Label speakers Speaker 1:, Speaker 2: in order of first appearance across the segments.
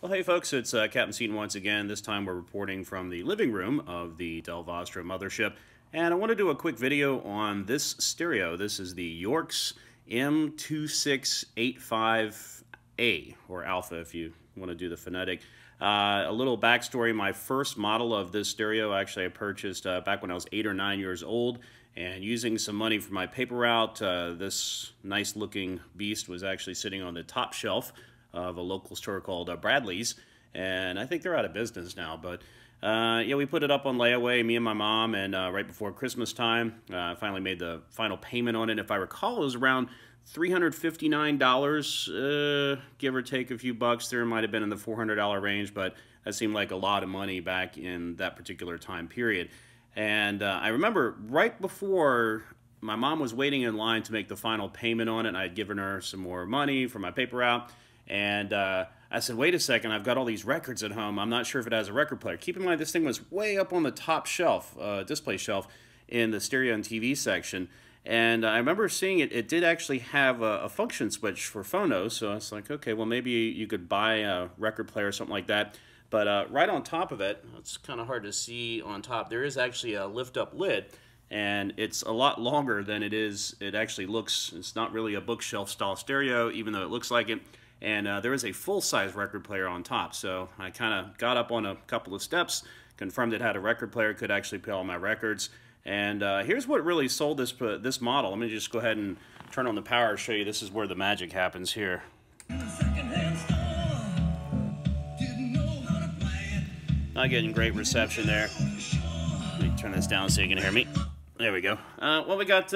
Speaker 1: Well, hey folks, it's Captain Seaton once again. This time we're reporting from the living room of the Del Vostra mothership. And I want to do a quick video on this stereo. This is the Yorx M2685A, or Alpha if you want to do the phonetic. A little backstory, my first model of this stereo actually I purchased back when I was 8 or 9 years old. And using some money for my paper route, this nice looking beast was actually sitting on the top shelf of a local store called Bradley's, and I think they're out of business now, but yeah, we put it up on layaway, me and my mom, and right before Christmas time, I finally made the final payment on it. If I recall, it was around $359, give or take a few bucks. There might have been in the $400 range, but that seemed like a lot of money back in that particular time period. And I remember right before my mom was waiting in line to make the final payment on it, and I had given her some more money for my paper route. And I said, wait a second, I've got all these records at home. I'm not sure if it has a record player. Keep in mind, this thing was way up on the top shelf, display shelf, in the stereo and TV section. And I remember seeing it did actually have a function switch for phonos. So I was like, okay, well, maybe you could buy a record player or something like that. But right on top of it, it's kind of hard to see on top, there is actually a lift-up lid. And it's a lot longer than it actually looks. It's not really a bookshelf-style stereo, even though it looks like it. And there is a full-size record player on top, so I kind of got up on a couple of steps, confirmed it had a record player, could actually play all my records. And here's what really sold this model. Let me just go ahead and turn on the power and show you. This is where the magic happens here. Not getting great reception there. Let me turn this down so you can hear me. There we go. Well, we got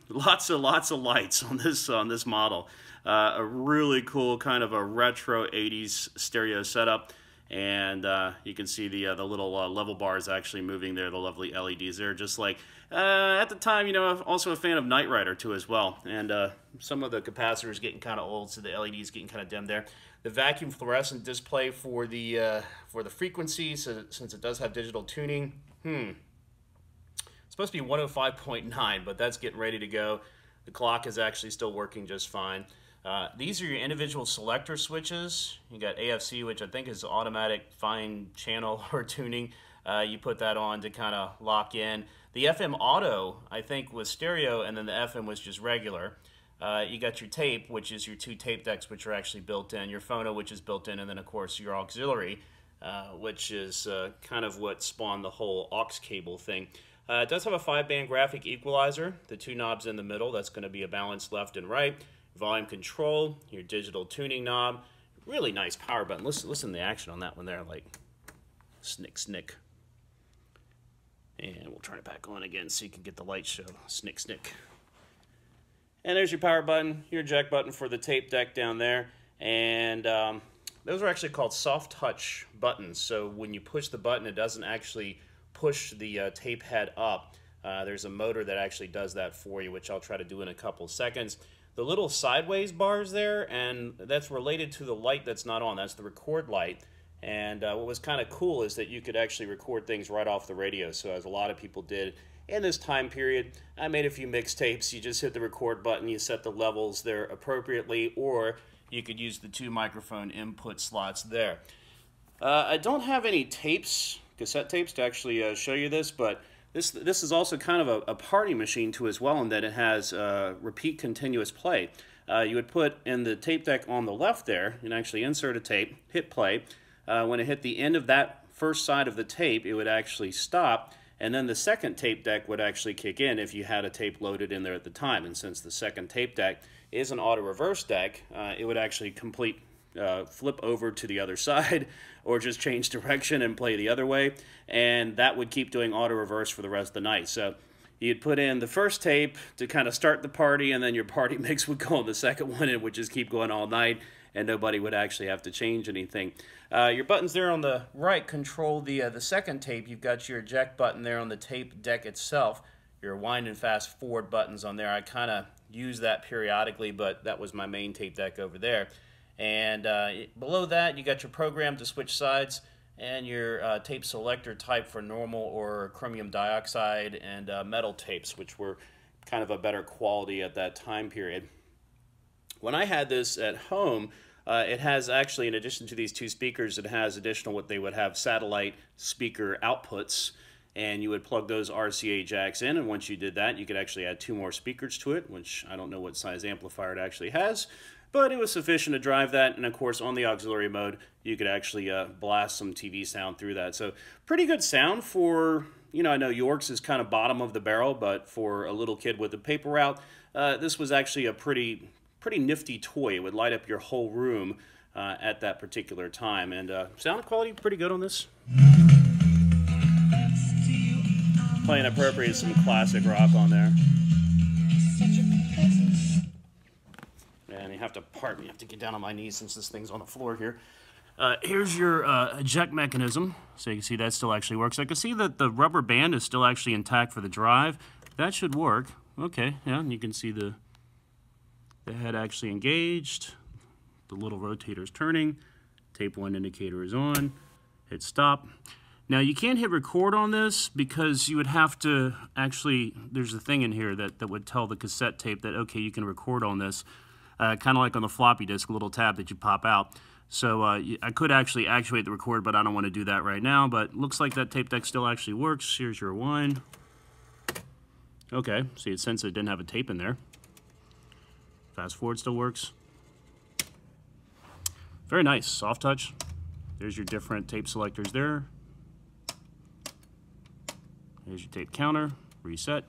Speaker 1: lots of lights on this model. A really cool kind of a retro 80s stereo setup, and you can see the little level bars actually moving there, the lovely LEDs there, just like at the time, you know, I'm also a fan of Knight Rider too as well, and some of the capacitors getting kind of old, so the LEDs getting kind of dim there. The vacuum fluorescent display for the frequency, so since it does have digital tuning, it's supposed to be 105.9, but that's getting ready to go. The clock is actually still working just fine. These are your individual selector switches. You got AFC, which I think is automatic fine channel or tuning. You put that on to kind of lock in. The FM auto, I think, was stereo, and then the FM was just regular. You got your tape, which is your 2 tape decks, which are actually built in. Your phono, which is built in, and then, of course, your auxiliary, which is kind of what spawned the whole aux cable thing. It does have a 5-band graphic equalizer. The 2 knobs in the middle, that's going to be a balance left and right. Volume control, your digital tuning knob, really nice power button. Listen to the action on that one there, like snick, snick. And we'll turn it back on again so you can get the light show. Snick, snick. And there's your power button, your eject button for the tape deck down there. And those are actually called soft touch buttons. So when you push the button, it doesn't actually push the tape head up. There's a motor that actually does that for you, which I'll try to do in a couple of seconds. The little sideways bars there, and that's related to the light that's not on. That's the record light. And what was kind of cool is that you could actually record things right off the radio. So as a lot of people did in this time period, I made a few mixtapes. You just hit the record button, you set the levels there appropriately, or you could use the 2 microphone input slots there. I don't have any tapes, cassette tapes, to actually show you this, but this is also kind of a party machine too as well, in that it has repeat continuous play. You would put in the tape deck on the left there, and actually insert a tape, hit play. When it hit the end of that first side of the tape, it would actually stop, and then the second tape deck would actually kick in if you had a tape loaded in there at the time. And since the second tape deck is an auto reverse deck, it would actually flip over to the other side, or just change direction and play the other way, and that would keep doing auto reverse for the rest of the night. So you'd put in the first tape to kind of start the party, and then your party mix would go on the second one, and it would just keep going all night, and nobody would actually have to change anything. Your buttons there on the right control the second tape. You've got your eject button there on the tape deck itself. Your wind and fast forward buttons on there. I kind of use that periodically, but that was my main tape deck over there. And below that, you got your program to switch sides, and your tape selector type for normal or chromium dioxide, and metal tapes, which were kind of a better quality at that time period. When I had this at home, It has actually, in addition to these two speakers, it has additional what they would have satellite speaker outputs, and you would plug those RCA jacks in, and once you did that, you could actually add 2 more speakers to it, which I don't know what size amplifier it actually has, but it was sufficient to drive that. And of course, on the auxiliary mode, you could actually blast some TV sound through that. So pretty good sound for, you know, I know Yorx is kind of bottom of the barrel, but for a little kid with a paper route, this was actually a pretty nifty toy. It would light up your whole room at that particular time. And sound quality pretty good on this. Playing appropriate, some classic rock on there. And you have to get down on my knees since this thing's on the floor here. Here's your eject mechanism. So you can see that still actually works. I can see that the rubber band is still actually intact for the drive. That should work. Okay, yeah, and you can see the head actually engaged. The little rotator is turning. Tape 1 indicator is on. Hit stop. Now you can't hit record on this because you would have to actually, there's a thing in here that would tell the cassette tape that, okay, you can record on this. Kind of like on the floppy disk, a little tab that you pop out. So I could actually actuate the record, but I don't want to do that right now. But looks like that tape deck still actually works. Here's your 1. Okay, see, it since it didn't have a tape in there. Fast forward still works. Very nice, soft touch. There's your different tape selectors there. There's your tape counter, reset.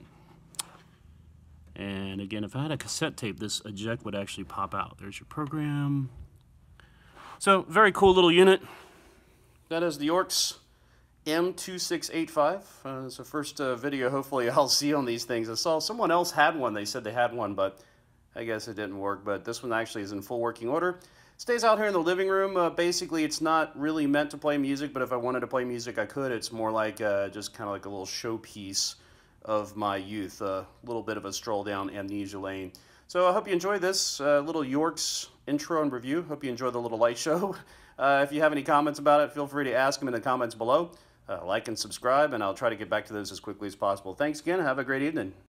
Speaker 1: And again, if I had a cassette tape, this eject would actually pop out. There's your program. So, very cool little unit. That is the Yorx M2685. It's the first video hopefully I'll see on these things. I saw someone else had one. They said they had one, but I guess it didn't work. But this one actually is in full working order. Stays out here in the living room. Basically, it's not really meant to play music, but if I wanted to play music, I could. It's more like just kind of like a little showpiece of my youth. A little bit of a stroll down amnesia lane. So I hope you enjoyed this little Yorx intro and review. Hope you enjoyed the little light show. If you have any comments about it, feel free to ask them in the comments below. Like and subscribe, and I'll try to get back to those as quickly as possible. Thanks again. Have a great evening.